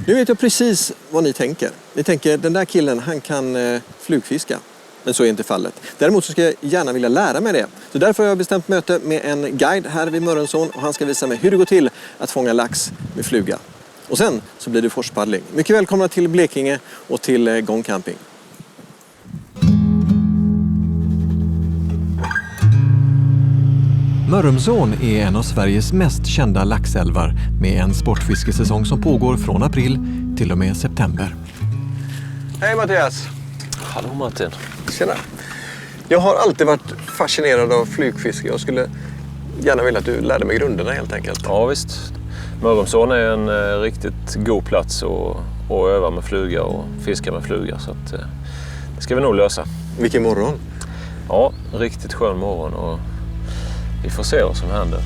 Nu vet jag precis vad ni tänker. Ni tänker, den där killen, han kan flugfiska. Men så är inte fallet. Däremot så ska jag gärna vilja lära mig det. Så därför har jag bestämt möte med en guide här vid Mörrumsån. Och han ska visa mig hur det går till att fånga lax med fluga. Och sen så blir det forspaddling. Mycket välkomna till Blekinge och till Gångcamping. Mörrumsån är en av Sveriges mest kända laxälvar med en sportfiskesäsong som pågår från april till och med september. Hej Mattias! Hallå Martin. Tjena! Jag har alltid varit fascinerad av flugfiske. Jag skulle gärna vilja att du lärde mig grunderna helt enkelt. Ja visst. Mörrumsån är en riktigt god plats att öva med fluga och fiska med fluga. Så att, det ska vi nog lösa. Vilken morgon! Ja, riktigt skön morgon och vi får se vad som händer.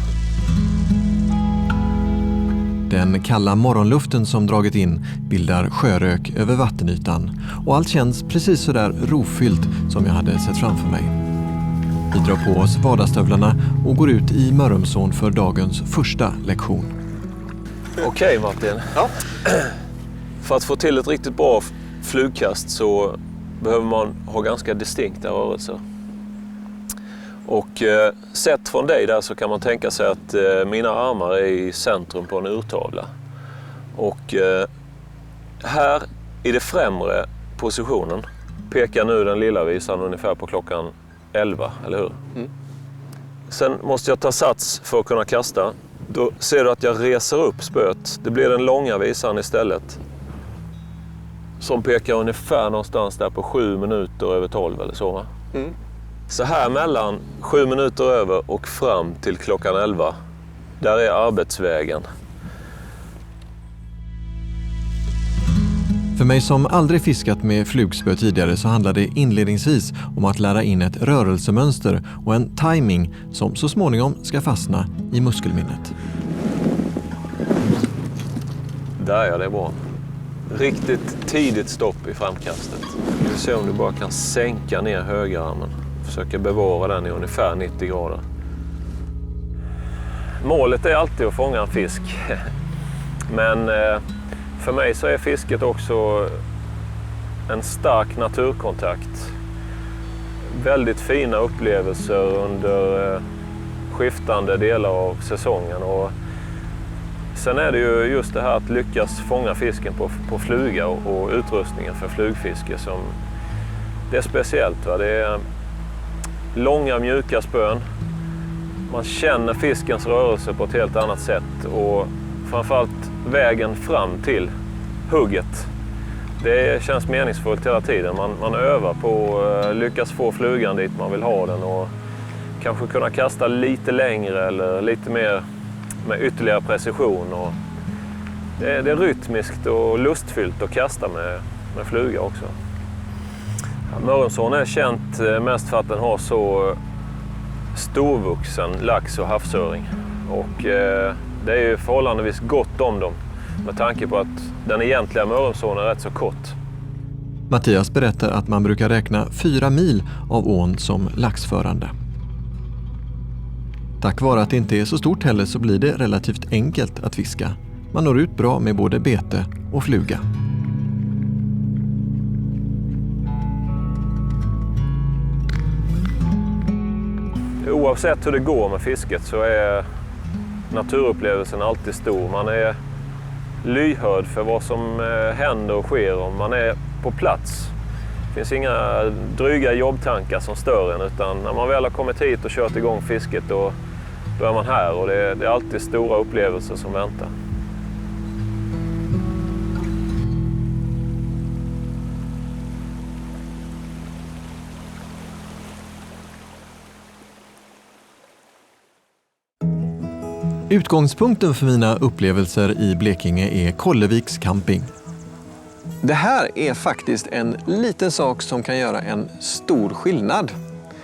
Den kalla morgonluften som dragit in bildar sjörök över vattenytan och allt känns precis så där rofyllt som jag hade sett framför mig. Vi drar på oss vardagsstövlarna och går ut i Mörrumsån för dagens första lektion. Okej Martin. Ja. För att få till ett riktigt bra flugkast så behöver man ha ganska distinkta rörelser. Och sett från dig där så kan man tänka sig att mina armar är i centrum på en urtavla. Och här i det främre positionen pekar nu den lilla visan ungefär på klockan 11, eller hur? Mm. Sen måste jag ta sats för att kunna kasta. Då ser du att jag reser upp spöet. Det blir den långa visan istället. Som pekar ungefär någonstans där på 7 minuter över 12 eller så, va? Mm. Så här mellan 7 minuter över och fram till klockan 11, där är arbetsvägen. För mig som aldrig fiskat med flugspö tidigare så handlar det inledningsvis om att lära in ett rörelsemönster och en timing som så småningom ska fastna i muskelminnet. Där är det bra. Riktigt tidigt stopp i framkastet. Vi får se om du bara kan sänka ner högerarmen. Försöka bevara den i ungefär 90 grader. Målet är alltid att fånga en fisk. Men för mig så är fisket också en stark naturkontakt. Väldigt fina upplevelser under skiftande delar av säsongen. Och sen är det ju just det här att lyckas fånga fisken på fluga och utrustningen för flugfiske som det är speciellt, va? Det är långa mjuka spön. Man känner fiskens rörelse på ett helt annat sätt och framförallt vägen fram till hugget. Det känns meningsfullt hela tiden. Man övar på att lyckas få flugan dit man vill ha den och kanske kunna kasta lite längre eller lite mer med ytterligare precision. Och det är rytmiskt och lustfyllt att kasta med fluga också. Mörrumsån är känt mest för att den har så storvuxen lax och havsöring. Och det är ju förhållandevis gott om dem med tanke på att den egentliga Mörrumsån är rätt så kort. Mattias berättar att man brukar räkna 4 mil av ån som laxförande. Tack vare att det inte är så stort heller så blir det relativt enkelt att fiska. Man når ut bra med både bete och fluga. Oavsett hur det går med fisket så är naturupplevelsen alltid stor. Man är lyhörd för vad som händer och sker om man är på plats. Det finns inga dryga jobbtankar som stör en, utan när man väl har kommit hit och kört igång fisket då är man här och det är alltid stora upplevelser som väntar. Utgångspunkten för mina upplevelser i Blekinge är Kålleviks camping. Det här är faktiskt en liten sak som kan göra en stor skillnad.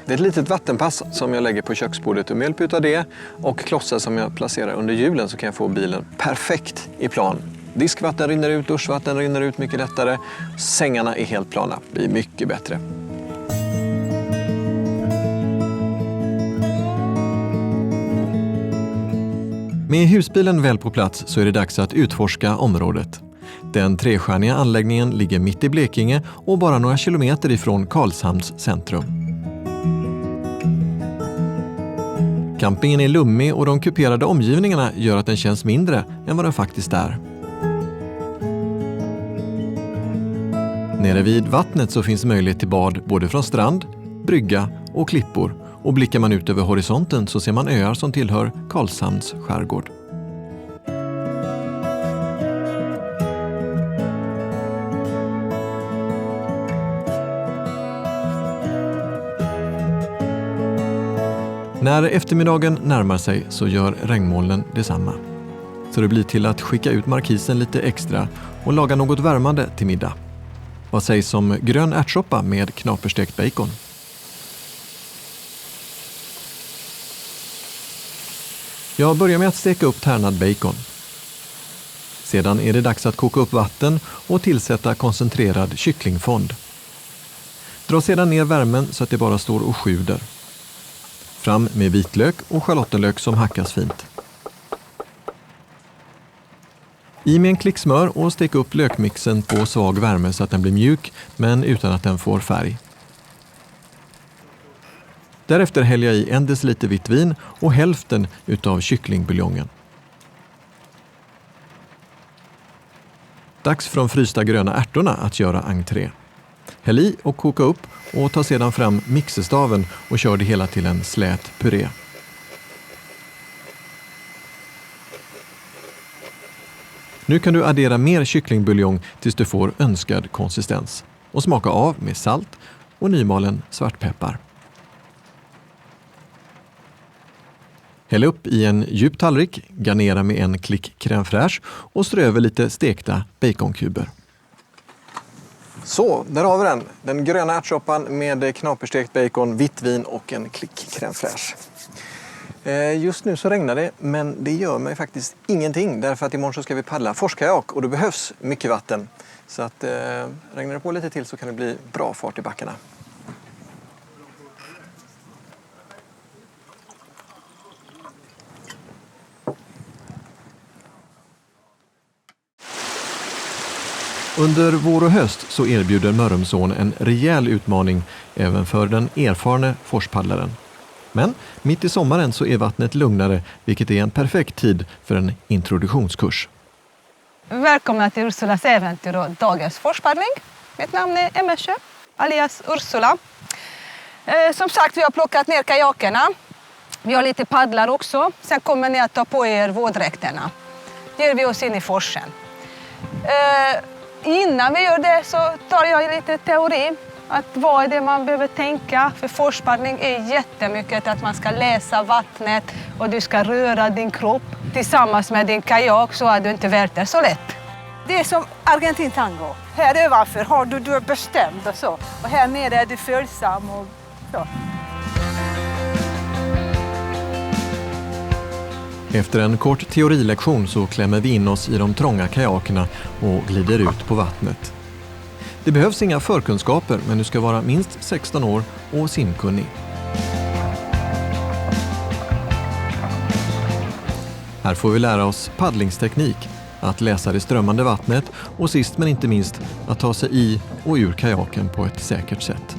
Det är ett litet vattenpass som jag lägger på köksbordet och med hjälp av det och klossar som jag placerar under hjulen så kan jag få bilen perfekt i plan. Diskvatten rinner ut, duschvatten rinner ut mycket lättare. Sängarna är helt plana, det blir mycket bättre. Med husbilen väl på plats så är det dags att utforska området. Den trestjärniga anläggningen ligger mitt i Blekinge och bara några kilometer ifrån Karlshamns centrum. Campingen är lummig och de kuperade omgivningarna gör att den känns mindre än vad den faktiskt är. Nere vid vattnet så finns möjlighet till bad både från strand, brygga och klippor. Och blickar man ut över horisonten så ser man öar som tillhör Karlshamns skärgård. När eftermiddagen närmar sig så gör regnmolnen detsamma. Så det blir till att skicka ut markisen lite extra och laga något värmande till middag. Vad sägs om grön ärtsoppa med knaperstekt bacon? Jag börjar med att steka upp tärnad bacon. Sedan är det dags att koka upp vatten och tillsätta koncentrerad kycklingfond. Dra sedan ner värmen så att det bara står och sjuder. Fram med vitlök och schalottenlök som hackas fint. I med en klick smör och stek upp lökmixen på svag värme så att den blir mjuk men utan att den får färg. Därefter häller jag i 1 deciliter vitt vin och hälften utav kycklingbuljongen. Dags för de frysta gröna ärtorna att göra entré. Häll i och koka upp och ta sedan fram mixerstaven och kör det hela till en slät puré. Nu kan du addera mer kycklingbuljong tills du får önskad konsistens och smaka av med salt och nymalen svartpeppar. Häll upp i en djup tallrik, garnera med en klick crème fraîche och strö över lite stekta baconkuber. Så, där har vi den. Den gröna ärtsoppan med knaperstekt bacon, vitt vin och en klick crème fraîche. Just nu så regnar det, men det gör mig faktiskt ingenting därför att imorgon så ska vi paddla forskajak och det behövs mycket vatten. Så att regnar det på lite till så kan det bli bra fart i backarna. Under vår och höst så erbjuder Mörrumsån en rejäl utmaning även för den erfarne forspaddlaren. Men mitt i sommaren så är vattnet lugnare, vilket är en perfekt tid för en introduktionskurs. Välkomna till Ursulas äventyr och dagens forspaddling. Mitt namn är Emesjö, alias Ursula. Som sagt, vi har plockat ner kajakerna. Vi har lite paddlar också. Sen kommer ni att ta på er våtdräkterna. Ger vi oss in i forsen. Innan vi gör det så tar jag lite teori. Att vad är det man behöver tänka? För forspaddling är jättemycket att man ska läsa vattnet och du ska röra din kropp tillsammans med din kajak så att du inte välter så lätt. Det är som argentin tango. Här ovanför har du är bestämd och så. Och här nere är du följsam och så. Efter en kort teorilektion så klämmer vi in oss i de trånga kajakerna och glider ut på vattnet. Det behövs inga förkunskaper, men du ska vara minst 16 år och simkunnig. Här får vi lära oss paddlingsteknik, att läsa det strömmande vattnet och sist men inte minst att ta sig i och ur kajaken på ett säkert sätt.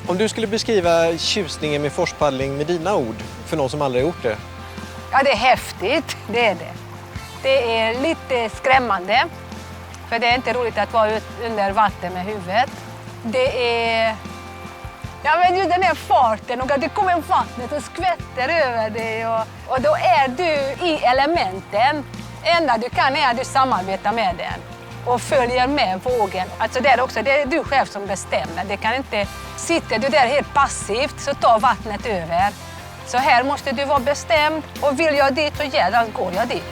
Om du skulle beskriva tjusningen med forspaddling med dina ord för någon som aldrig har gjort det? Ja, det är häftigt, det är det. Det är lite skrämmande. För det är inte roligt att vara under vatten med huvudet. Det är... Ja, men just den här farten och att det kommer vattnet och skvätter över dig. Och då är du i elementen. Det enda du kan är att du samarbetar med den. Och följer med vågen. Alltså det är du själv som bestämmer. Det kan inte... Sitter du där helt passivt så tar vattnet över. Så här måste du vara bestämd. Och vill jag dit och gärna går jag dit.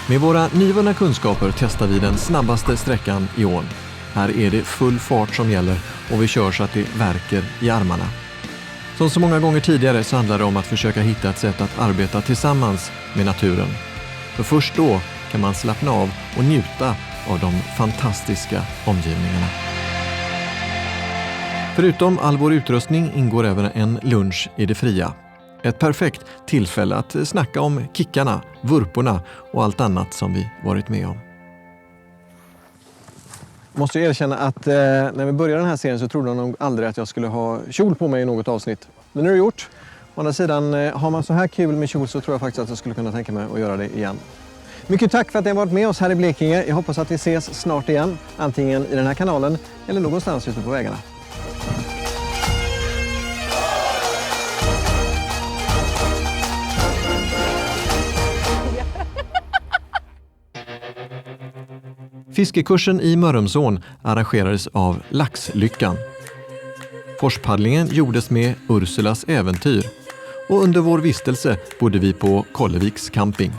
Med våra nyvunna kunskaper testar vi den snabbaste sträckan i ån. Här är det full fart som gäller och vi kör så att det värker i armarna. Som så många gånger tidigare så handlar det om att försöka hitta ett sätt att arbeta tillsammans med naturen. För först då kan man slappna av och njuta av de fantastiska omgivningarna. Förutom all vår utrustning ingår även en lunch i det fria. Ett perfekt tillfälle att snacka om kickarna, vurporna och allt annat som vi varit med om. Måste jag erkänna att när vi började den här serien så trodde jag nog aldrig att jag skulle ha kjol på mig i något avsnitt. Men nu är det gjort. Å andra sidan, har man så här kul med kjol så tror jag faktiskt att jag skulle kunna tänka mig att göra det igen. Mycket tack för att ni har varit med oss här i Blekinge. Jag hoppas att vi ses snart igen, antingen i den här kanalen eller någonstans ute på vägarna. Fiskekursen i Mörrumsån arrangerades av Laxlyckan. Forspaddlingen gjordes med Ursulas äventyr och under vår vistelse bodde vi på Kålleviks camping.